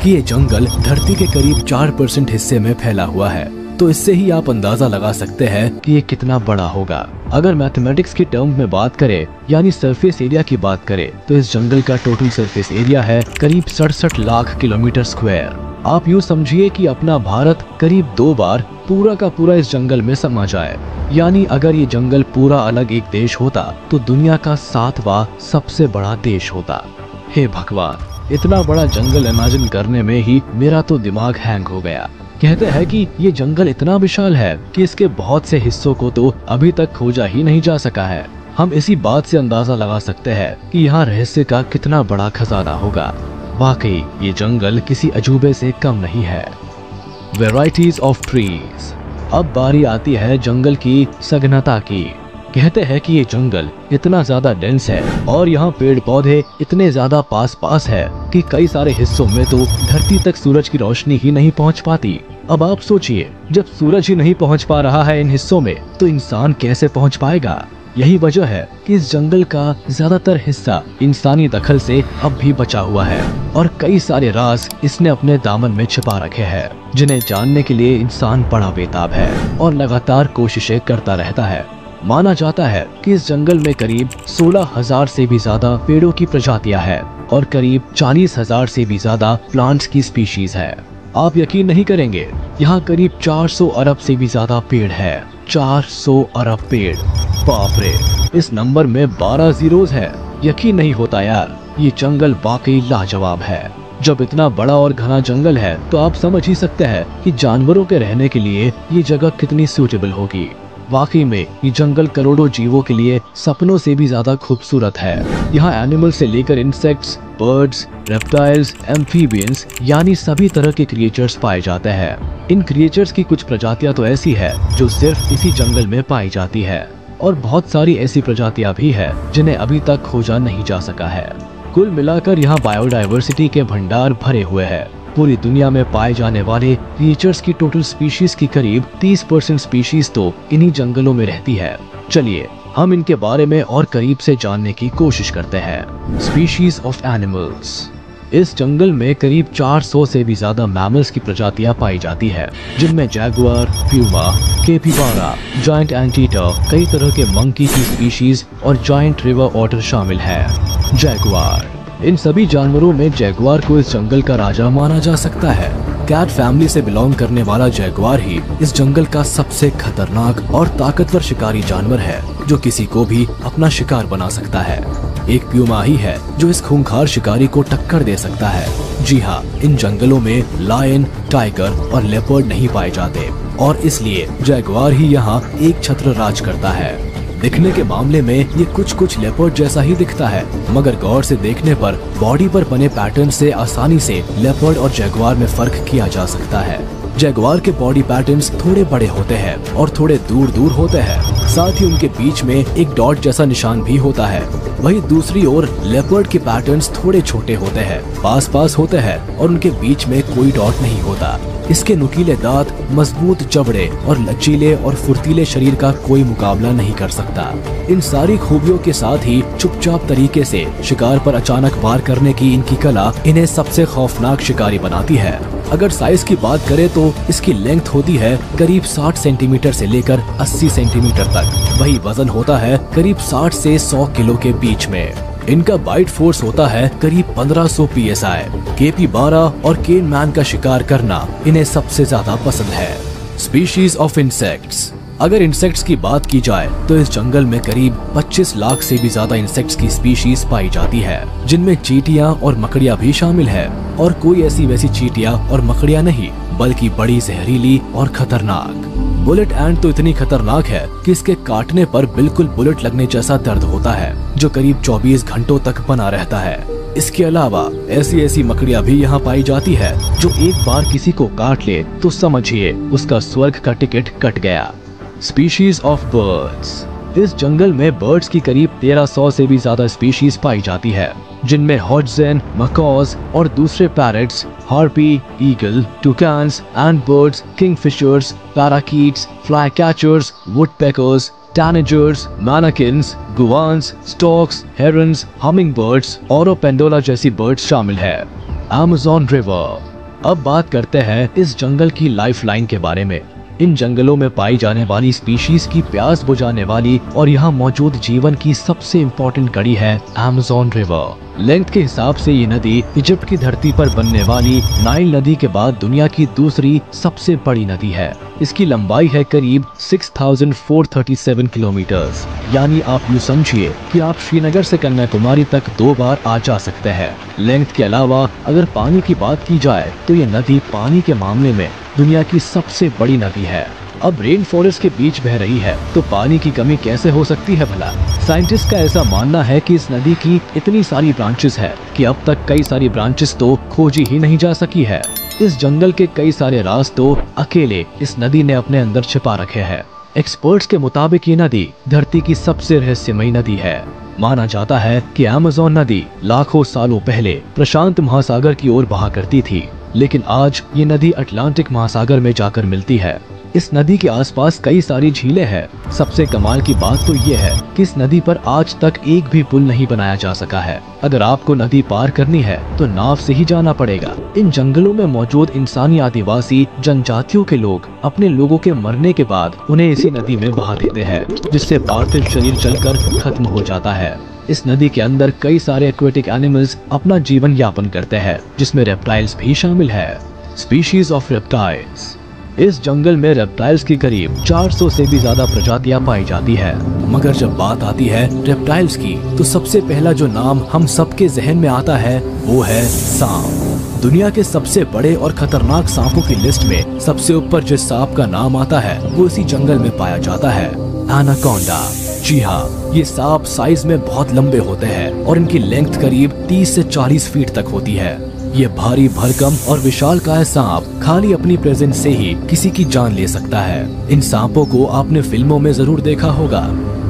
कि ये जंगल धरती के करीब 4% हिस्से में फैला हुआ है, तो इससे ही आप अंदाजा लगा सकते हैं कि ये कितना बड़ा होगा। अगर मैथमेटिक्स की टर्म में बात करें यानी सरफेस एरिया की बात करें तो इस जंगल का टोटल सरफेस एरिया है करीब 67 लाख किलोमीटर स्क्वायर। आप यूँ समझिए कि अपना भारत करीब 2 बार पूरा का पूरा इस जंगल में समा जाए। यानी अगर ये जंगल पूरा अलग एक देश होता तो दुनिया का 7वां सबसे बड़ा देश होता। हे भगवान, इतना बड़ा जंगल इमेजिन करने में ही मेरा तो दिमाग हैंग हो गया। कहते हैं कि ये जंगल इतना विशाल है कि इसके बहुत से हिस्सों को तो अभी तक खोजा ही नहीं जा सका है। हम इसी बात से अंदाजा लगा सकते हैं कि यहाँ रहस्य का कितना बड़ा खजाना होगा। वाकई ये जंगल किसी अजूबे से कम नहीं है। Varieties of trees. अब बारी आती है जंगल की सघनता की। कहते हैं कि ये जंगल इतना ज्यादा डेंस है और यहाँ पेड़ पौधे इतने ज्यादा पास पास है कि कई सारे हिस्सों में तो धरती तक सूरज की रोशनी ही नहीं पहुँच पाती। अब आप सोचिए, जब सूरज ही नहीं पहुँच पा रहा है इन हिस्सों में तो इंसान कैसे पहुँच पाएगा। यही वजह है कि इस जंगल का ज्यादातर हिस्सा इंसानी दखल से अब भी बचा हुआ है और कई सारे राज इसने अपने दामन में छिपा रखे हैं, जिन्हें जानने के लिए इंसान बड़ा बेताब है और लगातार कोशिशें करता रहता है। माना जाता है कि इस जंगल में करीब 16,000 से भी ज्यादा पेड़ों की प्रजातियां हैं और करीब 40,000 से भी ज्यादा प्लांट्स की स्पीशीज है। आप यकीन नहीं करेंगे, यहाँ करीब 400 अरब से भी ज्यादा पेड़ है। 400 अरब पेड़, बाप रे, इस नंबर में 12 जीरोस है। यकीन नहीं होता यार, ये जंगल वाकई लाजवाब है। जब इतना बड़ा और घना जंगल है तो आप समझ ही सकते हैं कि जानवरों के रहने के लिए ये जगह कितनी सूटेबल होगी। वाकई में ये जंगल करोड़ों जीवों के लिए सपनों से भी ज्यादा खूबसूरत है। यहाँ एनिमल से लेकर इंसेक्ट्स, बर्ड्स, रेप्टाइल्स, एम्फीबियंस यानी सभी तरह के क्रिएचर्स पाए जाते हैं। इन क्रिएचर्स की कुछ प्रजातियां तो ऐसी है जो सिर्फ इसी जंगल में पाई जाती है और बहुत सारी ऐसी प्रजातियां भी है जिन्हें अभी तक खोजा नहीं जा सका है। कुल मिलाकर यहाँ बायोडायवर्सिटी के भंडार भरे हुए हैं। पूरी दुनिया में पाए जाने वाले क्रिएचर्स की टोटल स्पीशीज की करीब 30% स्पीशीज तो इन्हीं जंगलों में रहती है। चलिए हम इनके बारे में और करीब से जानने की कोशिश करते हैं। Species of animals. इस जंगल में करीब 400 से भी ज्यादा मैमल्स की प्रजातियां पाई जाती है, जिनमें Jaguar, Puma, capybara, giant anteater, कई तरह के मंकी की स्पीशीज और जायंट रिवर ऑटर शामिल है। जैगुआर, इन सभी जानवरों में जैगुआर को इस जंगल का राजा माना जा सकता है। कैट फैमिली से बिलोंग करने वाला जैगुआर ही इस जंगल का सबसे खतरनाक और ताकतवर शिकारी जानवर है, जो किसी को भी अपना शिकार बना सकता है। एक प्यूमा ही है जो इस खूंखार शिकारी को टक्कर दे सकता है। जी हाँ, इन जंगलों में लायन, टाइगर और लेपर्ड नहीं पाए जाते और इसलिए जैगुआर ही यहाँ एक छत्र राज करता है। दिखने के मामले में ये कुछ लेपर्ड जैसा ही दिखता है, मगर गौर से देखने पर बॉडी पर बने पैटर्न से आसानी से लेपर्ड और जैगुआर में फर्क किया जा सकता है। जैगुआर के बॉडी पैटर्न्स थोड़े बड़े होते हैं और थोड़े दूर दूर होते हैं। साथ ही उनके बीच में एक डॉट जैसा निशान भी होता है। वहीं दूसरी ओर लेपर्ड के पैटर्न्स थोड़े छोटे होते हैं, पास पास होते हैं और उनके बीच में कोई डॉट नहीं होता। इसके नुकीले दांत, मजबूत जबड़े और लचीले और फुर्तीले शरीर का कोई मुकाबला नहीं कर सकता। इन सारी खूबियों के साथ ही चुपचाप तरीके से शिकार पर अचानक वार करने की इनकी कला इन्हें सबसे खौफनाक शिकारी बनाती है। अगर साइज की बात करें तो इसकी लेंथ होती है करीब 60 सेंटीमीटर से लेकर 80 सेंटीमीटर तक। वही वजन होता है करीब 60 से 100 किलो के बीच में। इनका बाइट फोर्स होता है करीब 1500 PSI। कैपिबारा और केन मैन का शिकार करना इन्हें सबसे ज्यादा पसंद है। Species of insects. अगर इंसेक्ट्स की बात की जाए तो इस जंगल में करीब 25 लाख से भी ज्यादा इंसेक्ट्स की स्पीशीज पाई जाती है, जिनमें चींटियां और मकड़ियां भी शामिल है। और कोई ऐसी वैसी चींटियां और मकड़ियां नहीं, बल्कि बड़ी जहरीली और खतरनाक। बुलेट एंट तो इतनी खतरनाक है कि इसके काटने पर बिल्कुल बुलेट लगने जैसा दर्द होता है, जो करीब 24 घंटों तक बना रहता है। इसके अलावा ऐसी मकड़ियां भी यहाँ पाई जाती है जो एक बार किसी को काट ले तो समझिए उसका स्वर्ग का टिकट कट गया। Species of birds. इस जंगल में बर्ड्स की करीब 1300 से भी ज्यादा स्पीशीज पाई जाती है, जिनमें हॉड्सन, मकॉज और दूसरे parrots, harpy, eagle, toucans, antbirds, kingfishers, parakeets, flycatchers, woodpeckers, tanagers, manakins, guans, storks, herons, hummingbirds और पेंडोला जैसी बर्ड्स शामिल है। Amazon river. अब बात करते हैं इस जंगल की लाइफलाइन के बारे में। इन जंगलों में पाई जाने वाली स्पीशीज की प्यास बुझाने वाली और यहाँ मौजूद जीवन की सबसे इम्पोर्टेंट कड़ी है अमेज़न रिवर। लेंथ के हिसाब से ये नदी इजिप्ट की धरती पर बनने वाली नाइल नदी के बाद दुनिया की दूसरी सबसे बड़ी नदी है। इसकी लंबाई है करीब 6437 किलोमीटर्स। यानी आप यूँ समझिए कि आप श्रीनगर से कन्याकुमारी तक 2 बार आ जा सकते हैं। लेंथ के अलावा अगर पानी की बात की जाए तो ये नदी पानी के मामले में दुनिया की सबसे बड़ी नदी है। अब रेन फॉरेस्ट के बीच बह रही है तो पानी की कमी कैसे हो सकती है भला? साइंटिस्ट का ऐसा मानना है कि इस नदी की इतनी सारी ब्रांचेस है कि अब तक कई सारी ब्रांचेस तो खोजी ही नहीं जा सकी है। इस जंगल के कई सारे राज तो अकेले इस नदी ने अपने अंदर छिपा रखे हैं। एक्सपर्ट्स के मुताबिक ये नदी धरती की सबसे रहस्यमयी नदी है। माना जाता है कि अमेज़न नदी लाखों सालों पहले प्रशांत महासागर की ओर बहा करती थी, लेकिन आज ये नदी अटलांटिक महासागर में जाकर मिलती है। इस नदी के आसपास कई सारी झीलें हैं। सबसे कमाल की बात तो ये है कि इस नदी पर आज तक एक भी पुल नहीं बनाया जा सका है। अगर आपको नदी पार करनी है तो नाव से ही जाना पड़ेगा। इन जंगलों में मौजूद इंसानी आदिवासी जनजातियों के लोग अपने लोगों के मरने के बाद उन्हें इसी नदी में बहा देते हैं, जिससे पार्थिव शरीर जलकर खत्म हो जाता है। इस नदी के अंदर कई सारे एक्वेटिक एनिमल्स अपना जीवन यापन करते हैं, जिसमें रेप्टाइल्स भी शामिल है। Species of reptiles. इस जंगल में रेप्टाइल्स की करीब 400 से भी ज्यादा प्रजातियां पाई जाती है। मगर जब बात आती है रेप्टाइल्स की तो सबसे पहला जो नाम हम सबके जहन में आता है वो है सांप। दुनिया के सबसे बड़े और खतरनाक सांपों की लिस्ट में सबसे ऊपर जिस सांप का नाम आता है वो इसी जंगल में पाया जाता है, एनाकोंडा। जी हाँ, ये सांप साइज में बहुत लंबे होते हैं और इनकी लेंथ करीब 30 से 40 फीट तक होती है। ये भारी भरकम और विशालकाय सांप खाली अपनी प्रेजेंस से ही किसी की जान ले सकता है। इन सांपों को आपने फिल्मों में जरूर देखा होगा।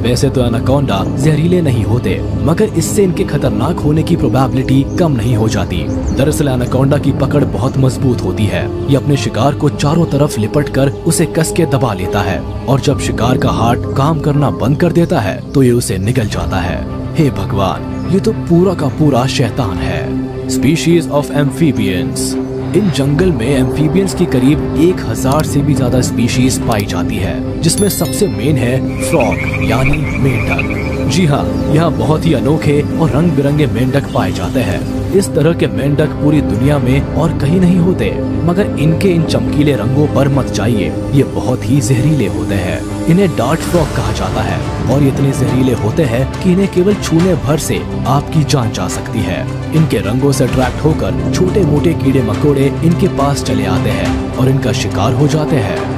वैसे तो एनाकोंडा जहरीले नहीं होते, मगर इससे इनके खतरनाक होने की प्रोबेबिलिटी कम नहीं हो जाती। दरअसल एनाकोंडा की पकड़ बहुत मजबूत होती है। ये अपने शिकार को चारों तरफ लिपटकर उसे कस के दबा लेता है और जब शिकार का हार्ट काम करना बंद कर देता है तो ये उसे निगल जाता है। हे भगवान, ये तो पूरा का पूरा शैतान है। Species of amphibians. इन जंगल में एम्फीबियंस की करीब 1000 से भी ज्यादा स्पीशीज पाई जाती है, जिसमें सबसे मेन है फ्रॉग यानी मेंढक। जी हाँ, यहाँ बहुत ही अनोखे और रंग बिरंगे मेंढक पाए जाते हैं। इस तरह के मेंढक पूरी दुनिया में और कहीं नहीं होते, मगर इनके इन चमकीले रंगों पर मत जाइए, ये बहुत ही जहरीले होते हैं। इन्हें डार्ट फ्रॉग कहा जाता है और ये इतने जहरीले होते हैं कि इन्हें केवल छूने भर से आपकी जान जा सकती है। इनके रंगों से अट्रैक्ट होकर छोटे मोटे कीड़े मकोड़े इनके पास चले आते हैं और इनका शिकार हो जाते हैं।